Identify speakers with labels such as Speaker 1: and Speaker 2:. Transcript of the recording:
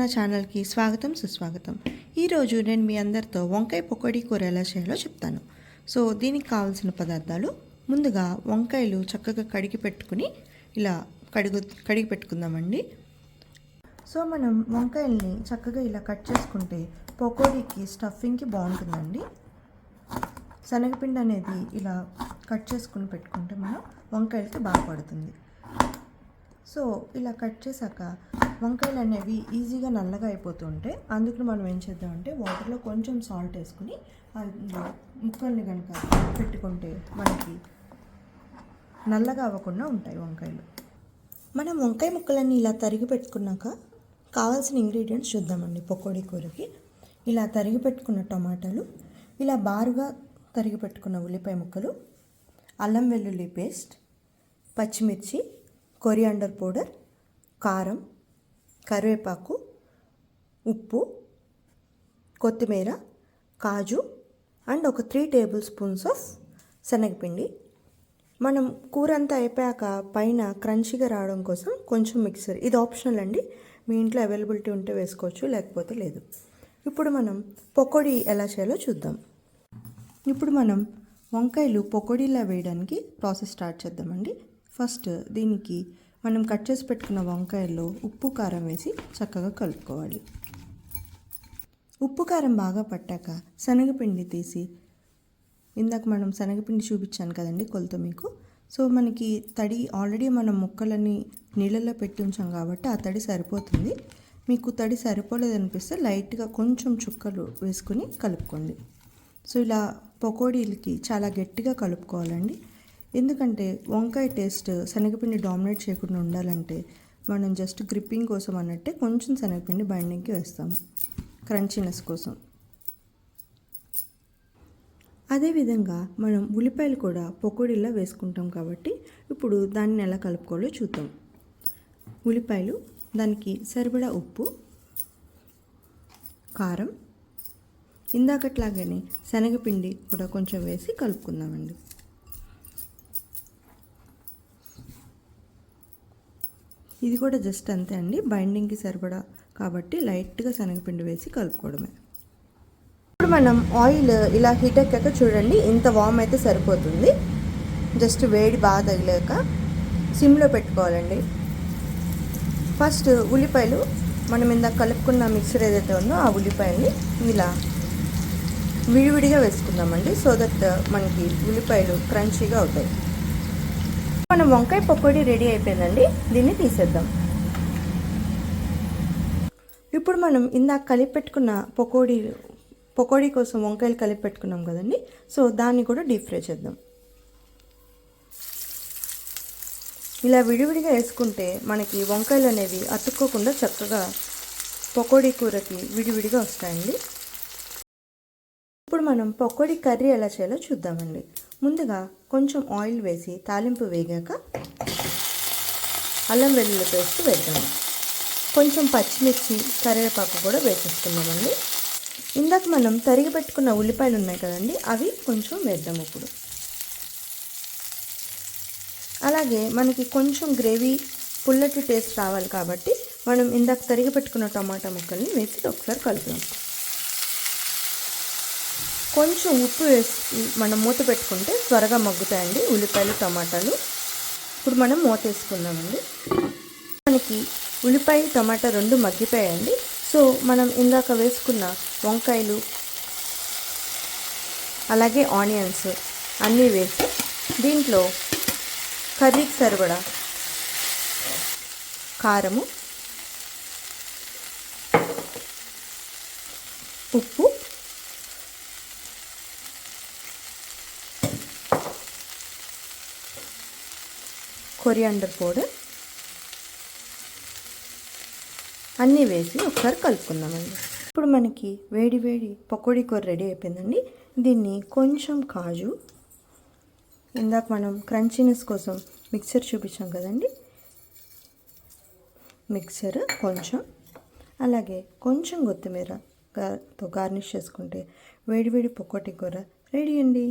Speaker 1: నా ఛానల్కి స్వాగతం సుస్వాగతం. ఈరోజు నేను మీ అందరితో వంకాయ పకోడీ కూర ఎలా చేయాలో చెప్తాను. సో దీనికి కావాల్సిన పదార్థాలు, ముందుగా వంకాయలు చక్కగా కడిగి పెట్టుకుని ఇలా కడిగి పెట్టుకుందామండి. సో మనం వంకాయల్ని చక్కగా ఇలా కట్ చేసుకుంటే పకోడీకి స్టఫింగ్కి బాగుంటుందండి. శనగపిండి అనేది ఇలా కట్ చేసుకుని పెట్టుకుంటే మనం వంకాయలకి బాగా పడుతుంది. సో ఇలా కట్ చేశాక వంకాయలు అనేవి ఈజీగా నల్లగా అయిపోతుంటే అందుకు మనం ఏం చేద్దామంటే వాటర్లో కొంచెం సాల్ట్ వేసుకుని అందులో ముక్కల్ని కనుక పెట్టుకుంటే మనకి నల్లగా అవ్వకుండా ఉంటాయి వంకాయలు. మనం వంకాయ ముక్కలన్నీ ఇలా తరిగి పెట్టుకున్నాక కావాల్సిన ఇంగ్రీడియంట్స్ చూద్దామండి. పకోడీ కూరకి ఇలా తరిగి పెట్టుకున్న టమాటాలు, ఇలా బారుగా తరిగి పెట్టుకున్న ఉల్లిపాయ ముక్కలు, అల్లం వెల్లుల్లి పేస్ట్, పచ్చిమిర్చి, కొరియాండర్ పౌడర్, కారం, కరివేపాకు, ఉప్పు, కొత్తిమీర, కాజు అండ్ ఒక 3 టేబుల్ స్పూన్స్ ఆఫ్ శనగపిండి. మనం కూర అంతా అయిపోయాక పైన క్రంచీగా రావడం కోసం కొంచెం మిక్సర్, ఇది ఆప్షనల్ అండి, మీ ఇంట్లో అవైలబిలిటీ ఉంటే వేసుకోవచ్చు, లేకపోతే లేదు. ఇప్పుడు మనం పకోడీ ఎలా చేయాలో చూద్దాం. ఇప్పుడు మనం వంకాయలు పకోడీలా వేయడానికి ప్రాసెస్ స్టార్ట్ చేద్దామండి. ఫస్ట్ దీనికి మనం కట్ చేసి పెట్టుకున్న వంకాయల్లో ఉప్పు కారం వేసి చక్కగా కలుపుకోవాలి. ఉప్పు కారం బాగా పట్టాక శనగపిండి తీసి, ఇందాక మనం శనగపిండి చూపించాను కదండి కొలత మీకు. సో మనకి తడి ఆల్రెడీ మనం ముక్కలని నీళ్ళల్లో పెట్టి ఉంచాం కాబట్టి ఆ తడి సరిపోతుంది. మీకు తడి సరిపోలేదనిపిస్తే లైట్గా కొంచెం చుక్కలు వేసుకుని కలుపుకోండి. సో ఇలా పకోడీలకి చాలా గట్టిగా కలుపుకోవాలండి. ఎందుకంటే వంకాయ టేస్ట్ శనగపిండి డామినేట్ చేయకుండా ఉండాలంటే మనం జస్ట్ గ్రిప్పింగ్ కోసం అన్నట్టే కొంచెం శనగపిండి బైండింగ్కి వేస్తాము, క్రంచీనెస్ కోసం. అదేవిధంగా మనం ఉల్లిపాయలు కూడా పకోడీలా వేసుకుంటాం కాబట్టి ఇప్పుడు దాన్ని ఎలా కలుపుకోవాలో చూద్దాం. ఉల్లిపాయలు, దానికి సరిపడా ఉప్పు, కారం, ఇందాకట్లాగానే శనగపిండి కూడా కొంచెం వేసి కలుపుకుందామండి. ఇది కూడా జస్ట్ అంతే అండి, బైండింగ్కి సరిపడా కాబట్టి లైట్గా శనగపిండి వేసి కలుపుకోవడమే. ఇప్పుడు మనం ఆయిల్ ఇలా హీట్ ఎక్కాక చూడండి, ఇంత వామ్ అయితే సరిపోతుంది. జస్ట్ వేడి బాగా తగిలాక సిమ్లో పెట్టుకోవాలండి. ఫస్ట్ ఉల్లిపాయలు, మనం ఇందాక కలుపుకున్న మిక్సర్ ఏదైతే ఉందో ఆ ఉల్లిపాయల్ని ఇలా విడివిడిగా వేసుకుందామండి. సో దట్ మనకి ఉల్లిపాయలు క్రంచీగా అవుతాయి. మనం వంకాయ పకోడీ రెడీ అయిపోయిందండి, దీన్ని తీసేద్దాం. ఇప్పుడు మనం ఇందాక కలిపి పెట్టుకున్న పకోడీ కోసం వంకాయలు కలిపి పెట్టుకున్నాం కదండి, సో దాన్ని కూడా డీప్ ఫ్రై చేద్దాం. ఇలా విడివిడిగా వేసుకుంటే మనకి వంకాయలు అనేవి అతుక్కోకుండా చక్కగా పకోడీ కూరకి విడివిడిగా వస్తాయండి. ఇప్పుడు మనం పకోడీ కర్రీ ఎలా చేయాలో చూద్దామండి. ముందుగా కొంచెం ఆయిల్ వేసి తాలింపు వేగాక అల్లం వెల్లుల్లి పేస్ట్ వేద్దాము. కొంచెం పచ్చిమిర్చి, కరివేపాకు కూడా వేసేసుకున్నామండి. ఇందాక మనం తరిగి పెట్టుకున్న ఉల్లిపాయలు ఉన్నాయి కదండి, అవి కొంచెం వేద్దాం ఇప్పుడు. అలాగే మనకి కొంచెం గ్రేవీ పుల్లటి టేస్ట్ రావాలి కాబట్టి మనం ఇందాక తరిగి పెట్టుకున్న టమాటా ముక్కల్ని వేసి ఒకసారి కలుపుదాం. కొంచెం ఉప్పు వేసి మనం మూత పెట్టుకుంటే త్వరగా మగ్గుతాయండి ఉల్లిపాయలు, టమాటాలు. ఇప్పుడు మనం మూత వేసుకుందామండి. మనకి ఉల్లిపాయ, టమాటా రెండు మగ్గిపోయాయండి. సో మనం ఇందాక వేసుకున్న వంకాయలు అలాగే ఆనియన్స్ అన్నీ వేసి దీంట్లో కర్రీకి సరిపడా కారము, ఉప్పు, కొరియాండర్ పౌడర్ అన్నీ వేసి ఒకసారి కలుపుకుందామండి. ఇప్పుడు మనకి వేడి వేడి పకోడీ కూర రెడీ అయిపోయిందండి. దీన్ని కొంచెం కాజు, ఇందాక మనం క్రంచీనెస్ కోసం మిక్సర్ చూపించాం కదండి, మిక్సర్ కొంచెం, అలాగే కొంచెం కొత్తిమీరతో గార్నిష్ చేసుకుంటే వేడి వేడి పకోడీ కూర రెడీ అండి.